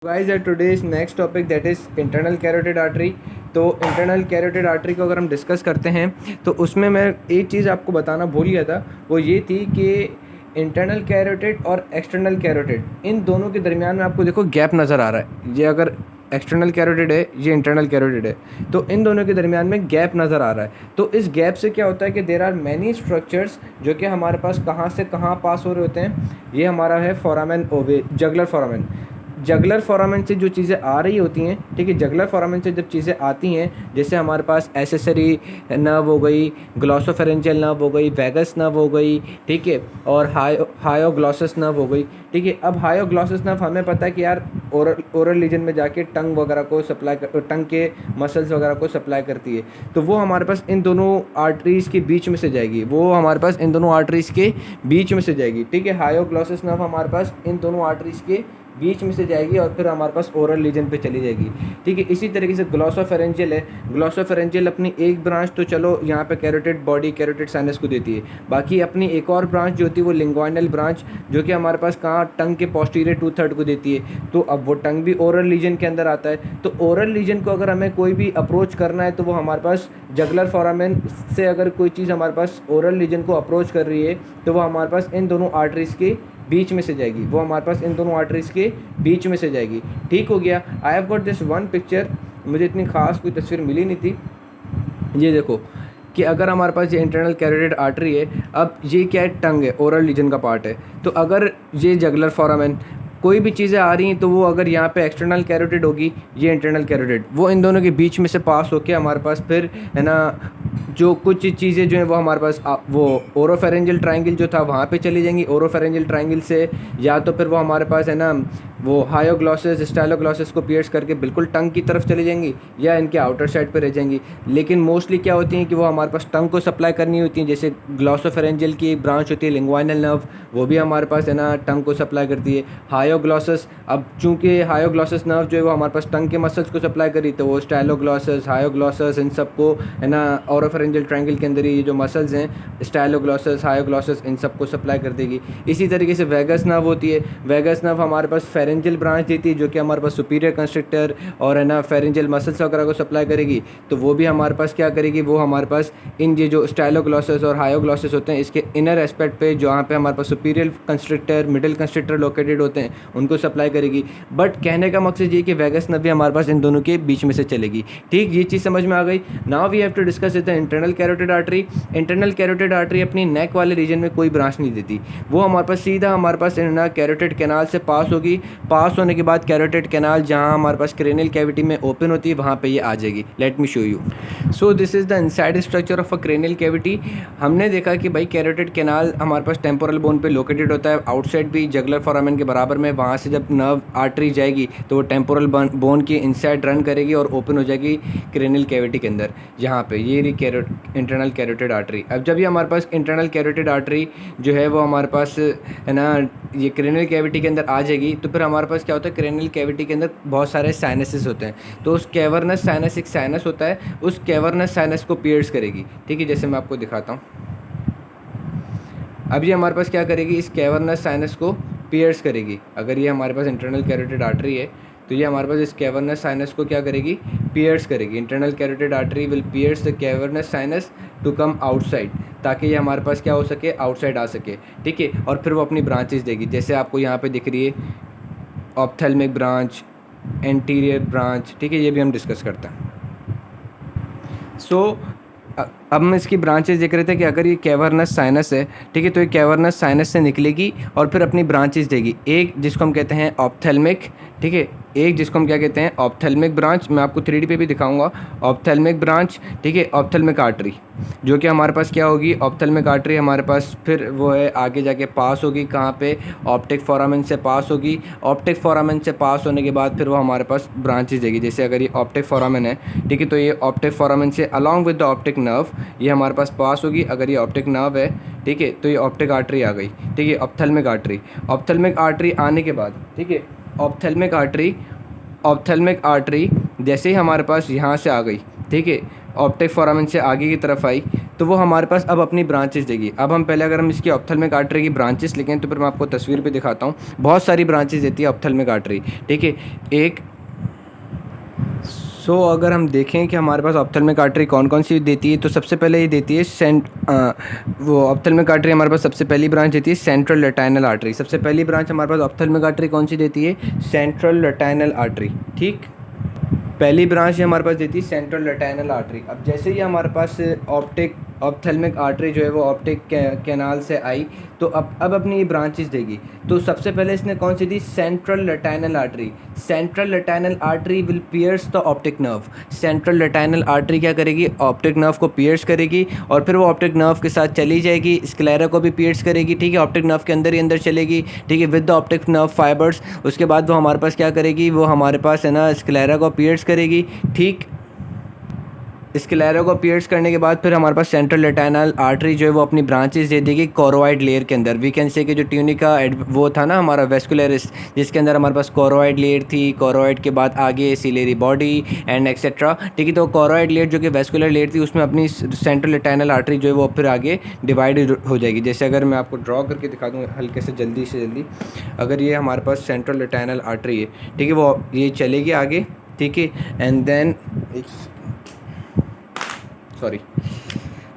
Guys at today's next topic that is internal carotid artery. तो internal carotid artery को अगर हम discuss करते हैं तो उसमें मैं एक चीज़ आपको बताना भूल गया था, वो ये थी कि इंटरनल कैरोटिड और एक्सटर्नल कैरोटिड इन दोनों के दरमियान में आपको देखो गैप नज़र आ रहा है। ये अगर एक्सटर्नल कैरोटिड है, ये इंटरनल कैरोटिड है, तो इन दोनों के दरमियान में गैप नज़र आ रहा है। तो इस गैप से क्या होता है कि देर आर मैनी स्ट्रक्चर्स जो कि हमारे पास कहाँ से कहाँ पास हो रहे होते हैं। ये हमारा है foramen ovale, jugular foramen. Jugular foramen से जो चीज़ें आ रही होती हैं, ठीक है, जगलर फोरामेन से जब चीज़ें आती हैं, जैसे हमारे पास एसेसरी नर्व हो गई, ग्लॉसोफेरेंजियल नर्व हो गई, वैगस नर्व हो गई, ठीक है, और हायोग्लॉसस नर्व हो गई, ठीक है। अब हायोग्लॉसस नर्व हमें पता है कि यार ओरल रीजन में जाके टंग वगैरह को सप्लाई टंग के मसल्स वगैरह को सप्लाई करती है। तो वो हमारे पास इन दोनों आर्टरीज़ के बीच में से जाएगी, वो हमारे पास इन दोनों आर्टरीज़ के बीच में से जाएगी, ठीक है। हायोग्लॉसस नर्व हमारे पास इन दोनों आर्टरीज़ के बीच में से जाएगी और फिर हमारे पास ओरल रीजन पे चली जाएगी, ठीक है। इसी तरीके से ग्लॉसोफेरेंजियल है, ग्लॉसोफेरेंजियल अपनी एक ब्रांच तो चलो यहाँ पे कैरोटिड बॉडी, कैरोटिड साइनस को देती है, बाकी अपनी एक और ब्रांच जो होती है वो लिंग्वाइनल ब्रांच, जो कि हमारे पास कहाँ टंग के पोस्टीरियर 2/3 को देती है। तो अब वो टंग भी ओरल रीजन के अंदर आता है। तो ओरल रीजन को अगर हमें कोई भी अप्रोच करना है तो वो हमारे पास जगलर फोरामेन से अगर कोई चीज़ हमारे पास ओरल रीजन को अप्रोच कर रही है तो वो हमारे पास इन दोनों आर्टरीज़ के बीच में से जाएगी, वो हमारे पास इन दोनों आर्टरीज़ के बीच में से जाएगी, ठीक हो गया। I have got this one picture, मुझे इतनी खास कोई तस्वीर मिली नहीं थी। ये देखो कि अगर हमारे पास ये इंटरनल कैरोटिड आर्टरी है, अब ये क्या है, टंग है, ओरल रीजन का पार्ट है। तो अगर ये जगलर फोरामेन कोई भी चीज़ें आ रही हैं तो वो अगर यहाँ पे एक्सटर्नल कैरोटिड होगी, ये इंटरनल कैरोटिड, वो इन दोनों के बीच में से पास होके हमारे पास फिर है ना जो कुछ चीज़ें जो हैं वो हमारे पास वो ओरोफेरेंजियल ट्रायंगल जो था वहाँ पे चली जाएंगी। ओरोफेरेंजियल ट्रायंगल से या तो फिर वो हमारे पास है ना वो हायोग्लॉसस स्टाइलोग्लॉसस को पियर्स करके बिल्कुल टंग की तरफ चली जाएंगी या इनके आउटर साइड पे रह जाएंगी। लेकिन मोस्टली क्या होती हैं कि वो हमारे पास टंग को सप्लाई करनी होती हैं। जैसे ग्लॉसोफेरेंजियल की एक ब्रांच होती है लिंग्वाइनल नर्व, वो भी हमारे पास है ना टंग को सप्लाई करती है। हायोग्लॉसस, अब चूँकि हायोग्लॉसस नर्व जो है वो हमारे पास टंग के मसल्स को सप्लाई करी, तो वो स्टाइलोग्लॉसस, हायोग्लॉसस, इन सबको है ना ओरोफेरेंजियल ट्रायंगल के अंदर ही जो मसल्स हैं स्टाइलोग्लॉसस, हायोग्लॉसस, इन सबको सप्लाई कर देगी। इसी तरीके से वैगस नर्व होती है, वैगस नर्व हमारे पास फेरेंजियल ब्रांच देती है जो कि हमारे पास सुपीरियर कंस्ट्रक्टर और है ना फेरेंजियल मसल्स वगैरह को सप्लाई करेगी। तो वो भी हमारे पास क्या करेगी, वो हमारे पास इन ये जो स्टाइलोग्लॉसस और हायोग्लॉसस होते हैं इसके इनर एस्पेक्ट पे जहाँ पे हमारे पास superior constrictor, middle constrictor located होते हैं उनको सप्लाई करेगी। बट कहने का मकसद ये कि वैगस नर्व भी हमारे पास इन दोनों के बीच में से चलेगी, ठीक। ये चीज़ समझ में आ गई। Now we have to discuss the internal carotid artery. Internal carotid artery अपनी नेक वाले रीजन में कोई ब्रांच नहीं देती, वो हमारे पास सीधा हमारे पास कैरोटिड कैनाल से पास होगी। पास होने के बाद कैरोटिड कैनाल जहाँ हमारे पास क्रेनियल कैविटी में ओपन होती है वहाँ पे ये आ जाएगी। Let me show you. So this is the inside structure of a cranial cavity. हमने देखा कि भाई कैरोटिड कैनाल हमारे पास टेम्पोरल बोन पे लोकेटेड होता है, आउटसाइड भी जगलर फोरामेन के बराबर में। वहाँ से जब नर्व आर्टरी जाएगी तो वो टेम्पोरल बोन के इनसाइड रन करेगी और ओपन हो जाएगी क्रेनियल कैविटी के अंदर। यहाँ पे ये रही इंटरनल कैरोटिड आर्टरी। अब जब ये हमारे पास इंटरनल कैरोटिड आर्टरी जो है वो हमारे पास है ना ये क्रेनियल कैविटी के अंदर आ जाएगी, तो फिर हमारे पास क्या होता है, क्रेनियल कैविटी के अंदर बहुत सारे साइनसेस होते हैं। तो उस कैवर्नस साइनस, एक साइनस होता है, उस कैवर्नस साइनस को पियर्स करेगी, ठीक है। जैसे मैं आपको दिखाता हूँ, अब ये हमारे पास क्या करेगी, इस कैवर्नस साइनस को पियर्स करेगी। अगर ये हमारे पास इंटरनल कैरोटिड आर्टरी है तो ये हमारे पास इस कैवर्नस साइनस को क्या करेगी, पियर्स करेगी। Internal carotid artery will pierce the cavernous sinus to come outside, ताकि ये हमारे पास क्या हो सके, आउटसाइड आ सके, ठीक है। और फिर वो अपनी ब्रांचेस देगी, जैसे आपको यहाँ पे दिख रही है ऑप्थेल्मिक ब्रांच, एंटीरियर ब्रांच, ठीक है, ये भी हम डिस्कस करते हैं। सो अब हम इसकी ब्रांचेस देख रहे थे कि अगर ये कैवर्नस साइनस है, ठीक है, तो ये कैवर्नस साइनस से निकलेगी और फिर अपनी ब्रांचेस देगी। एक जिसको हम कहते हैं ऑप्थेल्मिक, ठीक है, एक जिसको हम क्या कहते हैं, ऑप्थेल्मिक ब्रांच। मैं आपको 3D पे भी दिखाऊंगा ऑप्थेल्मिक ब्रांच, ठीक है। ऑप्थेल्मिक आर्टरी जो कि हमारे पास क्या होगी, ऑप्थेल्मिक आर्टरी हमारे पास फिर वो है आगे जाके पास होगी कहाँ पे, ऑप्टिक फोरामेन से पास होगी। ऑप्टिक फोरामेन से पास होने के बाद फिर वो हमारे पास ब्रांचेस देगी। जैसे अगर ये ऑप्टिक फोरामेन है, ठीक है, तो ये ऑप्टिक फोरामेन से along with the optic nerve ये हमारे पास पास होगी। अगर ये ऑप्टिक नर्व है, ठीक है, तो ये ऑप्टिक आर्टरी आ गई, ठीक है। ऑप्थेल्मिक आर्टरी, ऑप्थेल्मिक आर्टरी आने के बाद, ठीक है, ऑप्थेल्मिक आर्टरी जैसे ही हमारे पास यहाँ से आ गई, ठीक है, ऑप्टिक फोरामेन से आगे की तरफ आई तो वो हमारे पास अब अपनी ब्रांचेस देगी। अब हम पहले अगर हम इसकी ऑप्थेल्मिक आर्टरी की ब्रांचेस लिखें तो फिर मैं आपको तस्वीर पे दिखाता हूँ। बहुत सारी ब्रांचेस देती है ऑप्थेल्मिक आर्टरी, ठीक है। एक अगर हम देखें कि हमारे पास ऑप्थेल्मिक आर्टरी कौन कौन सी देती है, तो सबसे पहले ये देती है वो ऑप्थेल्मिक आर्टरी हमारे पास सबसे पहली ब्रांच देती है सेंट्रल लेटाइनल आर्टरी। सबसे पहली ब्रांच हमारे पास ऑप्थेल्मिक आर्टरी कौन सी देती है? सेंट्रल लेटाइनल आर्टरी, ठीक। पहली ब्रांच ये हमारे पास देती है सेंट्रल लेटाइनल आर्टरी। अब जैसे ही हमारे पास ऑप्थेल्मिक आर्टरी जो है वो ऑप्टिक कैनाल से आई, तो अब अपनी ये ब्रांचेस देगी। तो सबसे पहले इसने कौन सी दी? Central retinal artery. Central retinal artery will pierce the optic nerve. Central retinal artery क्या करेगी? ऑप्टिक नर्व को पियर्स करेगी, और फिर वो ऑप्टिक नर्व के साथ चली जाएगी, स्क्लेरा को भी पियर्स करेगी, ठीक है। ऑप्टिक नर्व के अंदर ही अंदर चलेगी, ठीक है, with the optic nerve fibres. उसके बाद वो हमारे पास क्या करेगी? वो हमारे पास है ना स्क्लेरा को पियर्स करेगी, ठीक। स्क्लेरा को पियर्स करने के बाद फिर हमारे पास सेंट्रल लेटाइनल आर्टरी जो है वो अपनी ब्रांचेस दे देगी कोरोइड लेयर के अंदर। वी कैन से कि जो ट्यूनिका वो था ना हमारा वेस्कुलरिस, जिसके अंदर हमारे पास कोरोइड लेयर थी, कोरोइड के बाद आगे सिलेरी बॉडी एंड एक्सेट्रा, ठीक है। तो कोरोइड लेयर जो कि वेस्कुलर लेयर थी, उसमें अपनी सेंट्रल लेटाइनल आर्टरी जो है वो फिर आगे डिवाइड हो जाएगी। जैसे अगर मैं आपको ड्रॉ करके दिखा दूँ हल्के से जल्दी, अगर ये हमारे पास सेंट्रल लेटाइनल आर्टरी है, ठीक है, वो ये चलेगी आगे, ठीक है, एंड देन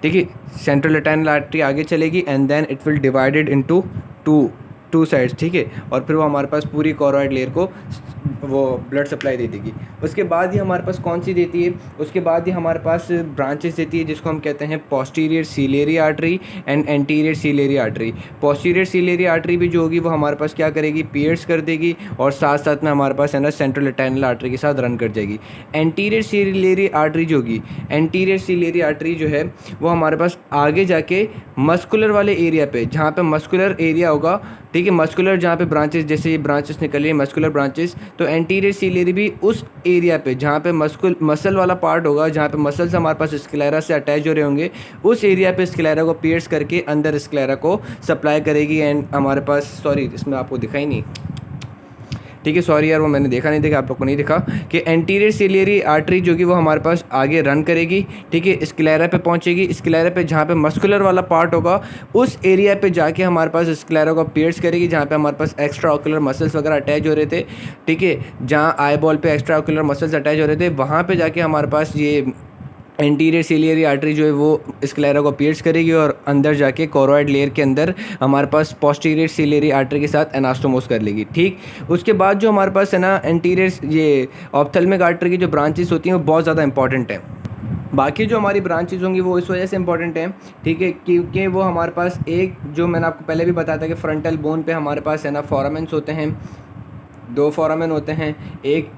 ठीक है, सेंट्रल लेटाइनल आर्टरी आगे चलेगी and then it will divided into two sides, ठीक है। और फिर वो हमारे पास पूरी कोरोइड लेयर को वो ब्लड सप्लाई दे देगी। उसके बाद ही हमारे पास कौन सी देती है? उसके बाद ही हमारे पास ब्रांचेस देती है जिसको हम कहते हैं posterior ciliary artery and anterior ciliary artery. Posterior ciliary artery भी जो होगी वो हमारे पास क्या करेगी? पियर्स कर देगी, और साथ साथ में हमारे पास है ना सेंट्रल लेटाइनल आर्टरी के साथ रन कर जाएगी। एंटीरियर सीलियरी आर्टरी जो होगी, एंटीरियर सीलियरी आर्टरी जो है वो हमारे पास आगे जाके मस्कुलर वाले एरिया पे, जहाँ पे मस्कुलर एरिया होगा, ठीक है, मस्कुलर जहाँ पे ब्रांचेस, जैसे ये ब्रांचेस निकल रही है मस्कुलर ब्रांचेस, तो एंटीरियर सीलियरी भी उस एरिया पे जहाँ पे मसल वाला पार्ट होगा, जहाँ पे मसल्स हमारे पास स्क्लेरा से अटैच हो रहे होंगे, उस एरिया पे स्क्लेरा को पियर्स करके अंदर स्क्लेरा को सप्लाई करेगी। एंड हमारे पास, सॉरी इसमें आपको दिखाई नहीं, ठीक है, सॉरी यार, वो मैंने देखा नहीं था कि आप लोग को नहीं दिखा कि एंटीरियर सीलियरी आर्टरी जो कि वो हमारे पास आगे रन करेगी, ठीक है, स्क्लेरा पे पहुंचेगी। स्क्लेरा पे जहाँ पे मस्कुलर वाला पार्ट होगा उस एरिया पे जाके हमारे पास स्क्लेरा को पियर्स करेगी, जहाँ पे हमारे पास एक्स्ट्रा ऑक्यूलर मसल्स वगैरह अटैच हो रहे थे, ठीक है, जहाँ आई बॉल पे एक्स्ट्रा ऑक्यूलर मसल्स अटैच हो रहे थे, वहाँ पर जाके हमारे पास ये एंटीरियर सीलियरी आर्टरी जो है वो स्क्लेरा को पियर्स करेगी, और अंदर जाके कोरोइड लेयर के अंदर हमारे पास पोस्टीरियर सीलियरी आर्टरी के साथ एनास्टोमोस कर लेगी, ठीक। उसके बाद जो हमारे पास है ना एंटीरियर ये ऑप्थेल्मिक आर्टरी की जो ब्रांचेस होती हैं वो बहुत ज़्यादा इंपॉर्टेंट है। बाकी जो हमारी ब्रांचेज होंगी वो इस वजह से इंपॉर्टेंट हैं, ठीक है, क्योंकि वो हमारे पास एक, जो मैंने आपको पहले भी बताया था कि फ्रंटल बोन पे हमारे पास है ना फोरामेंस होते हैं, 2 फोरामेन होते हैं, एक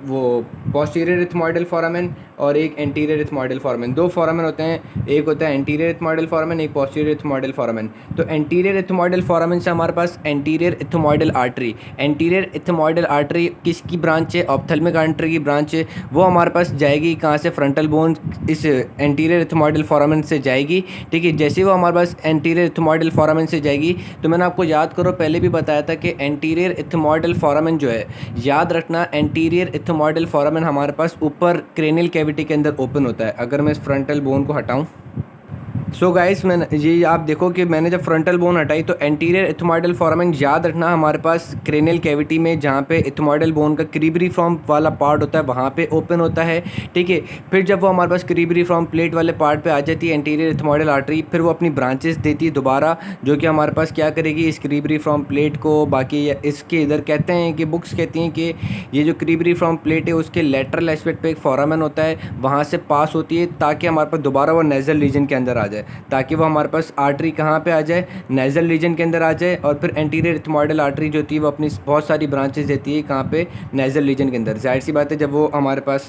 वो पोस्टीरियर इथमॉइडल फोरामेन और एक एंटीरियर इथमॉइडल फोरामेन। 2 फोरामेन होते हैं, एक होता है एंटीरियर इथमॉइडल फोरामेन, एक पोस्टीरियर इथमॉइडल फोरामेन। तो एंटीरियर इथमॉइडल फोरामेन से हमारे पास anterior ethmoidal artery, anterior ethmoidal artery किसकी ब्रांच है? ऑप्थेल्मिक आर्टरी की ब्रांच है। वो हमारे पास जाएगी कहाँ से? फ्रंटल बोन इस एंटीरियर इथमॉइडल फोरामेन से जाएगी, ठीक है। जैसे वो हमारे पास एंटीरियर इथमॉइडल फोरामेन से जाएगी, तो मैंने आपको याद करो पहले भी बताया था कि एंटीरियर इथमॉइडल फोरामेन जो है, याद रखना, एंटीरियर इथमॉइडल फोरामेन हमारे पास ऊपर क्रेनियल कैविटी के अंदर ओपन होता है। अगर मैं इस फ्रंटल बोन को हटाऊं, सो गाइस, मैंने ये आप देखो कि मैंने जब फ्रंटल बोन हटाई तो एंटीरियर इथमॉइडल फोरामेन, याद रखना, हमारे पास क्रेनियल कैविटी में जहाँ पे इथमॉइडल बोन का क्रीबरीफॉर्म वाला पार्ट होता है वहाँ पे ओपन होता है, ठीक है। फिर जब वो हमारे पास क्रीबरीफॉर्म प्लेट वाले पार्ट पे आ जाती है एंटीरियर इथमॉइडल आर्टरी, फिर वो अपनी ब्रांचेस देती है दोबारा, जो कि हमारे पास क्या करेगी? इस क्रीबरीफॉर्म प्लेट को, बाकी इसके इधर कहते हैं कि बुक्स कहती हैं कि ये जो क्रीबरीफॉर्म प्लेट है उसके लेटरल एस्पेक्ट पे एक फोरामेन होता है, वहाँ से पास होती है ताकि हमारे पास दोबारा वो नेजल रीजन के अंदर आ जाए, ताकि वो हमारे पास आर्टरी कहाँ पे आ जाए? नेजल रीजन के अंदर आ जाए। और फिर एंटीरियर इथमॉइडल आर्टरी जो होती है वो अपनी बहुत सारी ब्रांचेस देती है कहाँ पे? नेजल रीजन के अंदर। जाहिर सी बात है, जब वो हमारे पास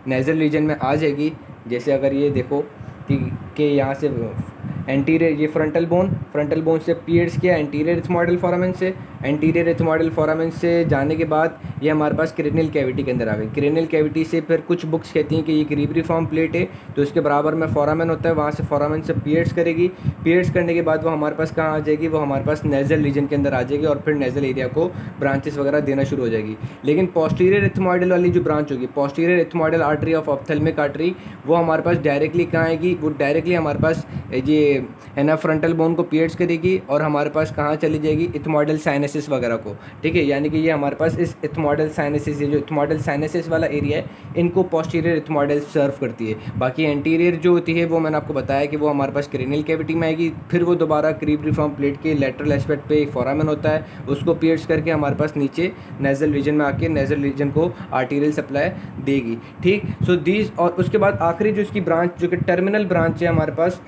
नेजल रीजन में आ जाएगी, जैसे अगर ये देखो कि यहाँ से एंटीरियर, ये फ्रंटल बोन से पियर्स किया एंटीरियर इथमॉइडल फोरामेन से, एंटीरियर एथमोइडल फोरामेन से जाने के बाद ये हमारे पास क्रेनियल कैविटी के अंदर आ गई। क्रेनियल कैविटी से फिर कुछ बुक्स कहती हैं कि ये क्रीब्रिफॉर्म प्लेट है, तो इसके बराबर में फोरामेन होता है, वहाँ से फोरामेन से पियर्स करेगी। पियर्स करने के बाद वो हमारे पास कहाँ आ जाएगी, वो हमारे पास नेजल रीजन के अंदर आ जाएगी और फिर नेजल एरिया को ब्रांचेस वगैरह देना शुरू हो जाएगी। लेकिन पोस्टीरियर एथमोइडल वाली जो ब्रांच होगी, posterior ethmoidal artery of ophthalmic artery, वो हमारे पास डायरेक्टली कहाँ आएगी, वो डायरेक्टली हमारे पास ये है ना फ्रंटल बोन को पियर्स करेगी और हमारे पास कहाँ चली जाएगी, इथमोइडल साइनसिस वगैरह को। ठीक है, यानी कि ये हमारे पास इस इथमोइडल साइनसिस, ये जो इथमोइडल साइनसिस वाला एरिया है, इनको पोस्टीरियर इथमोइडल सर्व करती है। बाकी एंटीरियर जो होती है वो मैंने आपको बताया कि वो हमारे पास क्रेनियल कैविटी में आएगी, फिर वो दोबारा क्रीब्रिफॉर्म प्लेट के लेटरल एस्पेक्ट पे एक फोरामेन होता है, उसको पियर्स करके हमारे पास नीचे नेजल रीजन में आके नेजल रीजन को आर्टीरियल सप्लाई देगी। ठीक, सो दीज, और उसके बाद आखिरी जो इसकी ब्रांच जो कि टर्मिनल ब्रांच है, हमारे पास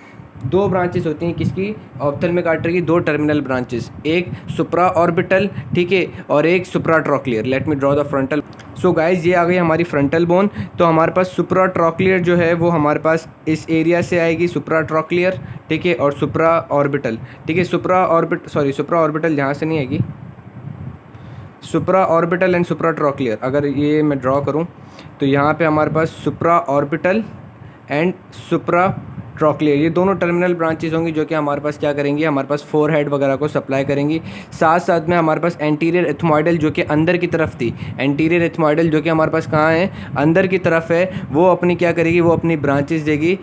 दो ब्रांचेस होती हैं किसकी, ऑप्थेल्मिक आर्टरी की दो टर्मिनल ब्रांचेस, एक सुप्रा ऑर्बिटल, ठीक है, और एक supra trochlear. Let me draw the frontal. So guys, ये आ गई हमारी फ्रंटल बोन। तो हमारे पास सुप्रा ट्रॉक्लियर जो है वो हमारे पास इस एरिया से आएगी, सुप्रा ट्रॉक्लियर, ठीक है, और सुप्रा ऑर्बिटल, ठीक है, सुप्रा ऑर्बिटल यहाँ से नहीं आएगी, सुप्रा ऑर्बिटल एंड सुप्रा ट्रॉक्लियर। अगर ये मैं ड्रॉ करूँ तो यहाँ पे हमारे पास सुप्रा ऑर्बिटल एंड सुप्रा ट्रॉक्लियर, ये दोनों टर्मिनल ब्रांचेस होंगी जो कि हमारे पास क्या करेंगी, हमारे पास फोरहेड वगैरह को सप्लाई करेंगी। साथ साथ में हमारे पास एंटीरियर एथमोइडल जो कि अंदर की तरफ थी, एंटीरियर एथमोइडल जो कि हमारे पास कहाँ है, अंदर की तरफ है, वो अपनी क्या करेगी, वो अपनी ब्रांचेस देगी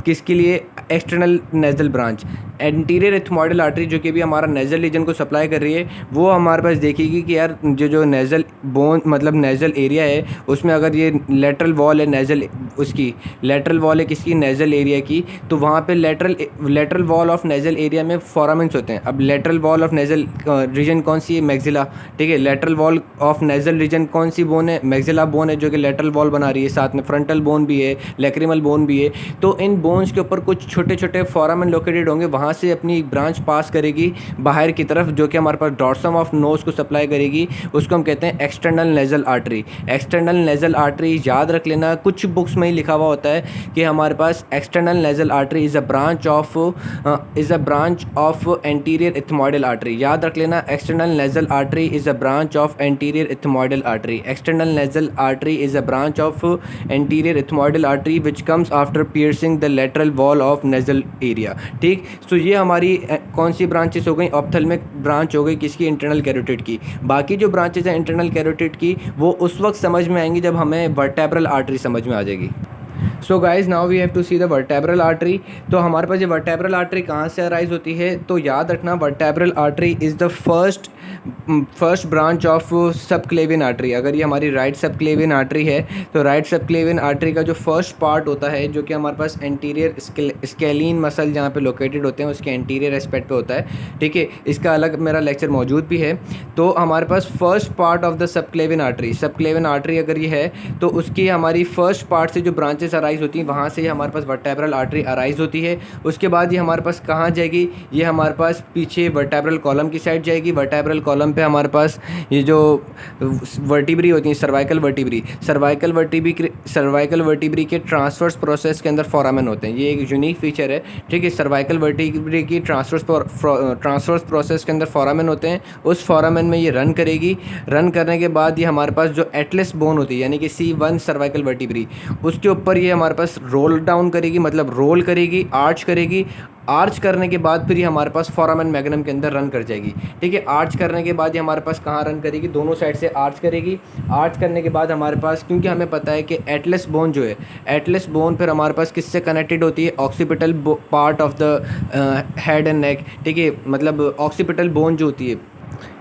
किसके लिए, external nasal branch. Anterior ethmoidal artery जो कि भी हमारा नेजल रीजन को सप्लाई कर रही है, वो हमारे पास देखेगी कि यार जो नेजल बोन मतलब नेजल एरिया है, उसमें अगर ये लेटरल वॉल है, नेजल उसकी लेटरल वॉल है किसकी, नेजल एरिया की, तो वहाँ पे lateral wall of nasal area में फोरामेंस होते हैं। अब lateral wall of nasal region कौन सी है, मैक्सिला, ठीक है, lateral wall of nasal region कौन सी बोन है, मैक्सिला बोन है जो कि लेटरल वॉल बना रही है, साथ में फ्रंटल बोन भी है, लैक्रिमल बोन भी है। तो इन बोन्स के ऊपर कुछ छोटे छोटे फोरामेन लोकेटेड होंगे, वहाँ से अपनी ब्रांच पास करेगी बाहर की तरफ, जो कि हमारे पास डॉर्सम ऑफ नोज को सप्लाई करेगी, उसको हम कहते हैं external nasal artery. External nasal artery याद रख लेना, कुछ बुक्स में ही लिखा हुआ होता है कि हमारे पास external nasal artery is a branch of anterior ethmoidal artery. याद रख लेना, external nasal artery is a branch of anterior ethmoidal artery. External nasal artery is a branch of anterior ethmoidal artery which comes after piercing the lateral wall of nasal area. ठीक, तो ये हमारी कौन सी branches हो गई, ophthalmic branch हो गई किसकी, इंटरनल कैरोटिड की। बाकी जो ब्रांचेस हैं इंटरनल कैरोटिड की, वो उस वक्त समझ में आएंगी जब हमें वर्टेब्रल आर्टरी समझ में आ जाएगी। So guys, now we have to see the vertebral artery. तो हमारे पास ये वर्टेब्रल आर्टरी कहाँ से अराइज होती है, तो याद रखना vertebral artery is the first branch of subclavian artery. अगर ये हमारी राइट सबक्लेवियन आर्टरी है, तो राइट सबक्लेवियन आर्टरी का जो फर्स्ट पार्ट होता है, जो कि हमारे पास एंटीरियर स्केलीन मसल जहाँ पे लोकेटेड होते हैं, उसके एंटीरियर एस्पेक्ट पे होता है। ठीक है, इसका अलग मेरा लेक्चर मौजूद भी है। तो हमारे पास first part of the subclavian artery अगर ये है, तो उसकी हमारी फर्स्ट पार्ट से जो ब्रांचेस अराइज होती हैं, वहाँ से हमारे पास वर्टेब्रल आर्टरी अराइज होती है। उसके बाद ये हमारे पास कहाँ जाएगी, ये हमारे पास पीछे वर्टेब्रल कॉलम की साइड जाएगी। वर्टेब्रल कॉलम पे हमारे पास ये जो वर्टिब्री होती हैं, सर्वाइकल वर्टिब्री के ट्रांसवर्स प्रोसेस के अंदर फोरामेन होते हैं। ये एक यूनिक फीचर है। ठीक है, सर्वाइकल वर्टिब्री की ट्रांसवर्स प्रोसेस के अंदर फोरामेन होते हैं। उस फोरामेन में ये रन करेगी। रन करने के बाद ये हमारे पास जो एटलस बोन होती है, यानी कि C1 सर्वाइकल वर्टिब्री, उसके ऊपर ये हमारे पास रोल डाउन करेगी, मतलब रोल करेगी, आर्च करेगी। आर्च करने के बाद फिर ये हमारे पास फोरामेन मैग्नम के अंदर रन कर जाएगी। ठीक है, आर्च करने के बाद ये हमारे पास कहाँ रन करेगी, दोनों साइड से आर्च करेगी। आर्च करने के बाद हमारे पास, क्योंकि हमें पता है कि एटलस बोन जो है, एटलस बोन फिर हमारे पास किससे कनेक्टेड होती है, occipital part of the head and neck. ठीक है, मतलब ऑक्सीपिटल बोन जो होती है,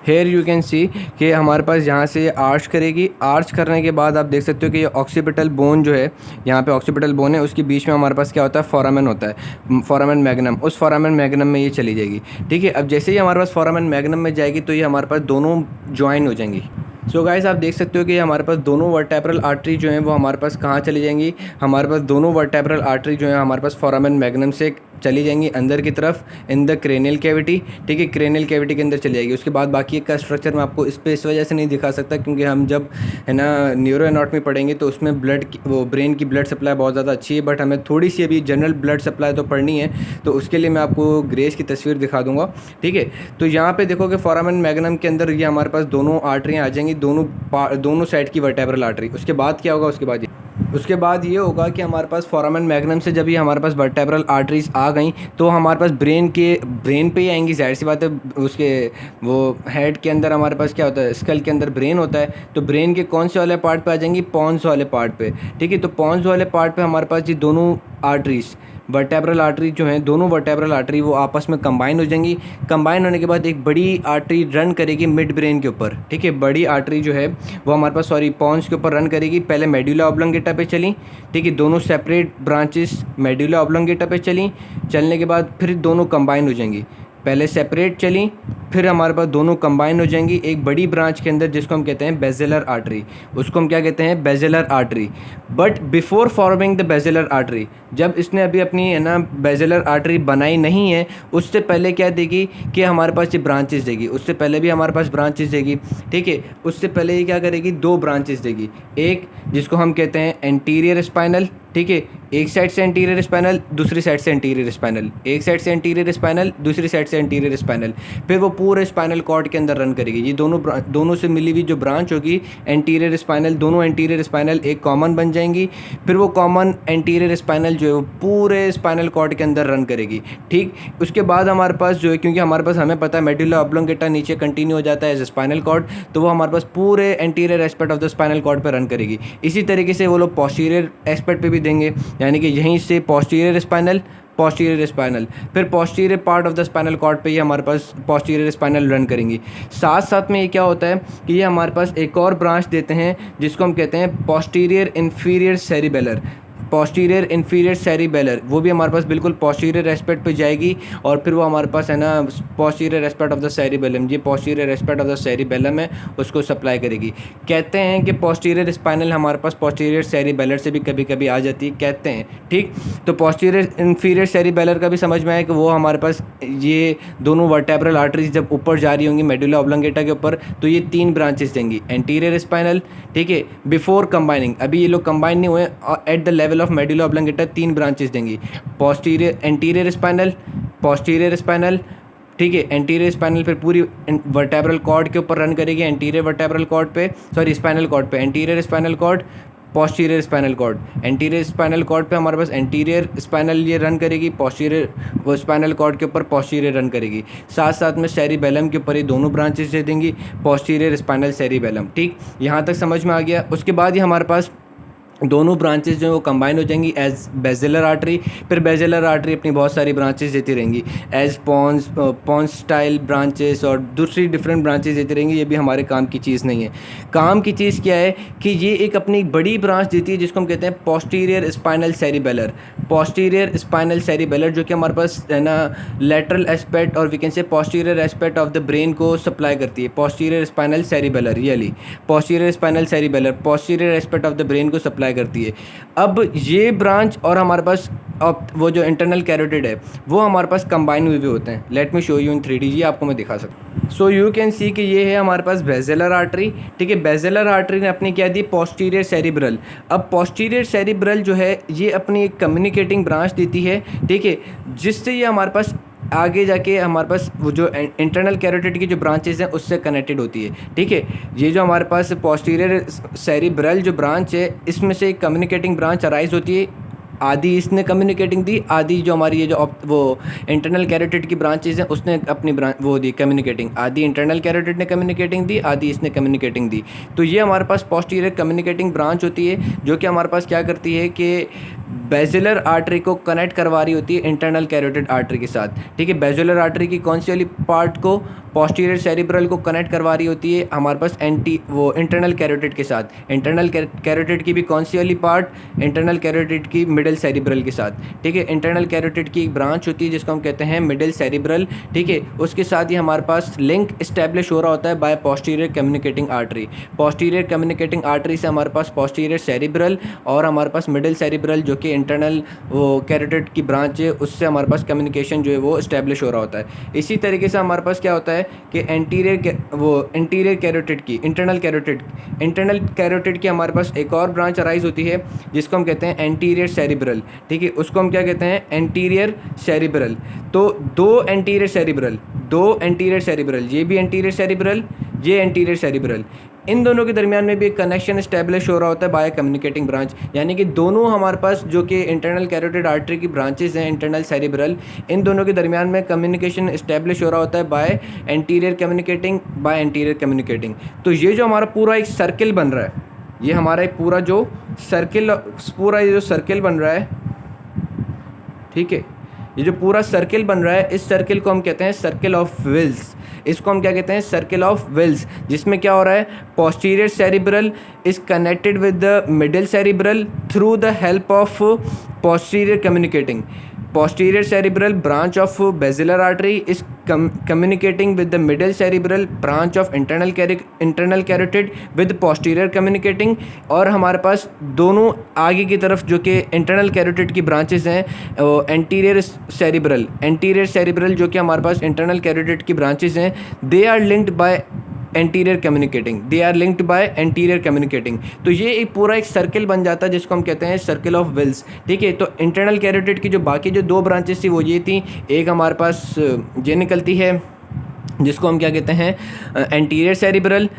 हेयर यू कैन सी कि हमारे पास यहाँ से आर्च करेगी। आर्च करने के बाद आप देख सकते हो कि ये ऑक्सीपिटल बोन जो है, यहाँ पे ऑक्सीपिटल बोन है, उसके बीच में हमारे पास क्या होता है, फोरामेन होता है, फोरामेन मैग्नम। उस फोरामेन मैग्नम में ये चली जाएगी। ठीक है, अब जैसे ही हमारे पास फोरामेन मैग्नम में जाएगी, तो ये हमारे पास दोनों ज्वाइन हो जाएंगी। सो गाइस, आप देख सकते हो कि हमारे पास दोनों वर्टेब्रल आर्टरी जो हैं वो हमारे पास कहाँ चली जाएंगी, हमारे पास दोनों वर्टेब्रल आर्टरी जो है हमारे पास फोरामेन मैग्नम से चली जाएंगी अंदर की तरफ इन द क्रेनियल कैविटी, ठीक है, क्रेनियल कैविटी के अंदर चली जाएगी। उसके बाद बाकी का स्ट्रक्चर मैं आपको इस वजह से नहीं दिखा सकता क्योंकि हम जब है ना न्यूरो एनाटॉमी पढ़ेंगे तो उसमें ब्लड की वो ब्रेन की ब्लड सप्लाई बहुत ज़्यादा अच्छी है, बट हमें थोड़ी सी अभी जनरल ब्लड सप्लाई तो पढ़नी है, तो उसके लिए मैं आपको ग्रेस की तस्वीर दिखा दूंगा, ठीक है। तो यहाँ पे देखोगे फोरामेन मैग्नम के अंदर ये हमारे पास दोनों आर्टरियाँ आ जाएंगी, दोनों साइड की वर्टेब्रल आर्टरी। उसके बाद क्या होगा, उसके बाद ये होगा कि हमारे पास फोरामेन मैग्नम से जब ये हमारे पास वर्टेब्रल आर्टरीज आ गई तो हमारे पास ब्रेन पे ही आएंगी, जाहिर सी बात है। उसके वो हेड के अंदर हमारे पास क्या होता है, स्कल के अंदर ब्रेन होता है, तो ब्रेन के कौन से वाले पार्ट पे आ जाएंगी, पॉन्स वाले पार्ट पे, ठीक है। तो पॉन्स वाले पार्ट पे हमारे पास ये दोनों आर्टरीज वर्टेब्रल आर्टरी जो हैं, दोनों वर्टेब्रल आर्टरी वो आपस में कंबाइन हो जाएंगी। कंबाइन होने के बाद एक बड़ी आर्टरी रन करेगी मिड ब्रेन के ऊपर, ठीक है। बड़ी आर्टरी जो है वो हमारे पास पॉन्स के ऊपर रन करेगी। पहले मेडुला ऑब्लोंगेटा पे चली, ठीक है, दोनों सेपरेट ब्रांचेस मेडुला ऑब्लोंगेटा पे चली, चलने के बाद फिर दोनों कंबाइन हो जाएंगी। पहले सेपरेट चली, फिर हमारे पास दोनों कंबाइन हो जाएंगी एक बड़ी ब्रांच के अंदर जिसको हम कहते हैं बेजेलर आर्टरी। उसको हम क्या कहते हैं, basilar artery. But before forming the basilar artery, जब इसने अभी अपनी है ना बेजेलर आर्टरी बनाई नहीं है, उससे पहले क्या देगी कि हमारे पास ये ब्रांचेस देगी। उससे पहले भी हमारे पास ब्रांचेस देगी, ठीक है। उससे पहले ये क्या करेगी, दो ब्रांचेस देगी, एक जिसको हम कहते हैं एंटीरियर स्पाइनल, ठीक है, एक साइड से एंटीरियर स्पाइनल, दूसरी साइड से एंटीरियर स्पाइनल, एक साइड से एंटीरियर स्पाइनल, दूसरी साइड से एंटीरियर स्पाइनल। फिर वो पूरे स्पाइनल कॉर्ड के अंदर रन करेगी। ये दोनों से मिली हुई जो ब्रांच होगी एंटीरियर स्पाइनल, दोनों एंटीरियर स्पाइनल एक कॉमन बन जाएंगी। फिर वो कॉमन एंटीरियर स्पाइनल जो है वो पूरे स्पाइनल कॉर्ड के अंदर रन करेगी, ठीक। उसके बाद हमारे पास जो है, क्योंकि हमारे पास हमें पता है मेडुला ऑब्लोंगेटा नीचे कंटिन्यू हो जाता है एज स्पाइनल कॉर्ड, तो वो हमारे पास पूरे anterior aspect of the spinal cord पर रन करेगी। इसी तरीके से वो लोग पोस्टीरियर एस्पेक्ट पे भी देंगे, यानी कि यहीं से पोस्टीरियर स्पाइनल, फिर posterior part of the spinal cord पे ये हमारे पास पोस्टीरियर स्पाइनल रन करेंगी। साथ साथ में ये क्या होता है कि ये हमारे पास एक और ब्रांच देते हैं जिसको हम कहते हैं posterior inferior cerebellar. Posterior inferior cerebellar वो भी हमारे पास बिल्कुल पोस्टीरियर एस्पेक्ट पे जाएगी और फिर वो हमारे पास है ना posterior aspect of the cerebellum, ये posterior aspect of the cerebellum है, उसको सप्लाई करेगी। कहते हैं कि पोस्टीरियर स्पाइनल हमारे पास पोस्टीरियर सेरिबेलर से भी कभी कभी आ जाती है, कहते हैं, ठीक। तो पोस्टीरियर इन्फीरियर सेरिबेलर का भी समझ में आया कि वो हमारे पास ये दोनों वर्टेब्रल आर्टरीज जब ऊपर जा रही होंगी मेडुला ऑब्लोंगेटा के ऊपर, तो ये तीन ब्रांचेस देंगी। एंटीरियर स्पाइनल, ठीक है, बिफोर कंबाइनिंग, अभी ये लोग कंबाइन नहीं हुए, at the level of medulla oblongata तीन ब्रांचेस देंगी। एंटीरियर स्पाइनल, ठीक है, एंटीरियर स्पाइनल फिर पूरी वर्टेब्रल कॉर्ड के ऊपर रन करेगी, एंटीरियर वर्टेब्रल कॉर्ड पे, स्पाइनल कॉर्ड पे, anterior spinal cord, posterior spinal cord. Anterior spinal cord पे हमारे पास एंटीरियर स्पाइनल ये रन करेगी, पोस्टीरियर वो स्पाइनल कॉर्ड के ऊपर पोस्टीरियर रन करेगी। साथ साथ में सेरिबेलम के ऊपर ये दोनों ब्रांचेस दे देंगी, पोस्टीरियर स्पाइनल सेरिबेलम, ठीक। यहाँ तक समझ में आ गया। उसके बाद ये हमारे पास दोनों ब्रांचेस जो है वो कंबाइन हो जाएंगी एज बेजेलर आर्टरी। फिर बेजेलर आर्टरी अपनी बहुत सारी ब्रांचेस देती रहेंगी एज पॉन्स स्टाइल ब्रांचेस और दूसरी डिफरेंट ब्रांचेस देती रहेंगी। ये भी हमारे काम की चीज़ नहीं है। काम की चीज़ क्या है कि ये एक अपनी बड़ी ब्रांच देती है जिसको हम कहते हैं posterior spinal cerebellar. Posterior spinal cerebellar जो कि हमारे पास है ना लेटरल एस्पेक्ट और we can say posterior aspect of the brain को सप्लाई करती है। Posterior spinal cerebellar, really posterior spinal cerebellar posterior aspect of the brain को सप्लाई करती है। अब ये ब्रांच और हमारे पास वो जो इंटरनल कैरोटिड है वो हमारे पास कंबाइन हुए होते हैं। Let me show you in 3D, ये आपको मैं दिखा सकता हूँ। सो यू कैन सी कि ये है हमारे पास बेजेलर आर्टरी, ठीक है। बेजेलर आर्टरी ने अपनी क्या दी, पोस्टीरियर सेरिब्रल। अब पोस्टीरियर सेरिब्रल जो है ये अपनी एक कम्युनिकेटिंग ब्रांच देती है, ठीक है, जिससे ये हमारे पास आगे जाके हमारे पास वो जो इंटरनल कैरोटिड की जो ब्रांचेस हैं उससे कनेक्टेड होती है, ठीक है। ये जो हमारे पास पोस्टीरियर सेरिब्रल जो ब्रांच है इसमें से एक कम्युनिकेटिंग ब्रांच अराइज होती है। आधी इसने कम्युनिकेटिंग दी, आधी जो हमारी ये जो वो इंटरनल कैरोटिड की ब्रांचेस हैं उसने अपनी वो दी कम्युनिकेटिंग। आधी इंटरनल कैरोटिड ने कम्युनिकेटिंग दी, आधी इसने कम्युनिकेटिंग दी। तो ये हमारे पास पोस्टीरियर कम्युनिकेटिंग ब्रांच होती है जो कि हमारे पास क्या करती है कि बेजेलर आर्टरी को कनेक्ट करवा रही होती है इंटरनल कैरोटिड आर्टरी के साथ, ठीक है। बेजेलर आर्टरी की कौन सी वाली पार्ट को, पोस्टीरियर सेरिब्रल को कनेक्ट करवा रही होती है हमारे पास वो इंटरनल कैरोटिड के साथ। इंटरनल कैरोटिड की भी कौन सी वाली पार्ट, इंटरनल कैरोटिड की मिडिल सेरिब्रल के साथ, ठीक है। इंटरनल कैरोटिड की एक ब्रांच होती है जिसको हम कहते हैं मिडिल सेरिब्रल, ठीक है। उसके साथ ही हमारे पास लिंक इस्टेब्लिश हो रहा होता है by posterior communicating artery. Posterior communicating artery से हमारे पास पोस्टीरियर सेरिब्रल और हमारे पास मिडिल सेरिब्रल जो कि इंटरनल वो कैरोटिड की ब्रांच है उससे हमारे पास कम्युनिकेशन जो है वो इस्टेब्लिश हो रहा होता है। इसी तरीके से हमारे पास क्या होता है कि इंटीरियर कैरोटिड की इंटरनल कैरोटिड की हमारे पास एक और ब्रांच अराइज होती है जिसको हम कहते हैं एंटीरियर सेरिब्रल। ठीक है, उसको हम क्या कहते हैं, एंटीरियर सेरिब्रल। तो दो एंटीरियर सेरिब्रल, ये भी एंटीरियर सेरिब्रल, ये एंटीरियर सेरिब्रल, इन दोनों के दरमियान में भी एक कनेक्शन इस्टेब्लिश हो रहा होता है बाय कम्युनिकेटिंग ब्रांच। यानी कि दोनों हमारे पास जो कि इंटरनल कैरोटिड आर्टरी की ब्रांचेस हैं, इंटरनल सेरिब्रल, इन दोनों के दरमियान में कम्युनिकेशन इस्टेब्लिश हो रहा होता है बाय एंटीरियर कम्युनिकेटिंग। तो ये जो हमारा पूरा एक सर्किल बन रहा है, ये हमारा एक पूरा जो सर्किल बन रहा है, ठीक है, ये जो पूरा सर्किल बन रहा है, इस सर्किल को हम कहते हैं सर्किल ऑफ विल्स। इसको हम क्या कहते हैं, सर्किल ऑफ विल्स, जिसमें क्या हो रहा है, posterior cerebral is connected with the middle cerebral through the help of posterior communicating. Posterior cerebral branch of basilar artery is communicating with the middle cerebral branch of internal carotid with posterior communicating। और हमारे पास दोनों आगे की तरफ जो कि internal carotid की branches हैं, एंटीरियर सेरिब्रल जो कि हमारे पास इंटरनल कैरोटिड की ब्रांचेस हैं, they are linked by anterior communicating. तो ये एक पूरा एक सर्किल बन जाता है जिसको हम कहते हैं सर्किल ऑफ विल्स। ठीक है, तो इंटरनल कैरोटिड की जो बाकी जो दो ब्रांचेस थी वो ये थी, एक हमारे पास ये निकलती है जिसको हम क्या कहते हैं, एंटीरियर सेरिब्रल,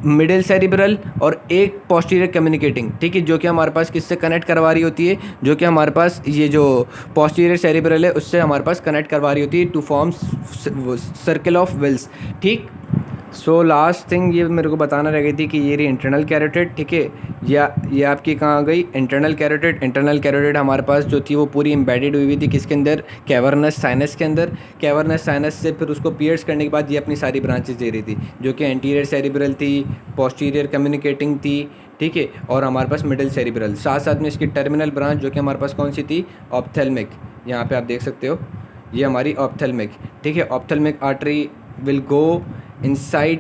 मिडिल सेरिब्रल, और एक पोस्टीरियर कम्युनिकेटिंग। ठीक है, जो कि हमारे पास किससे कनेक्ट करवा रही होती है, जो कि हमारे पास ये जो पोस्टीरियर सेरिब्रल है उससे हमारे पास कनेक्ट करवा रही होती है to form circle of Willis. ठीक, सो लास्ट थिंग ये मेरे को बताना रह गई थी कि ये रही इंटरनल कैरोटिड। ठीक है, ये आपकी कहाँ आ गई, इंटरनल कैरोटिड हमारे पास जो थी वो पूरी एम्बेडेड हुई थी किसके अंदर, कैवर्नस साइनस के अंदर। कैवर्नस साइनस से फिर उसको पियर्स करने के बाद ये अपनी सारी ब्रांचेस दे रही थी, जो कि एंटीरियर सेरिब्रल थी, पोस्टीरियर कम्युनिकेटिंग थी, ठीक है, और हमारे पास मिडिल सेरिब्रल। साथ साथ में इसकी टर्मिनल ब्रांच जो कि हमारे पास कौन सी थी, ऑप्थेल्मिक। यहाँ पे आप देख सकते हो ये हमारी ऑप्थेल्मिक। ठीक है, ophthalmic artery will go inside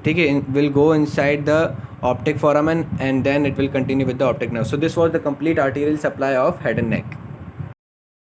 ठीक है, will go inside the optic foramen and then it will continue with the optic nerve. So this was the complete arterial supply of head and neck.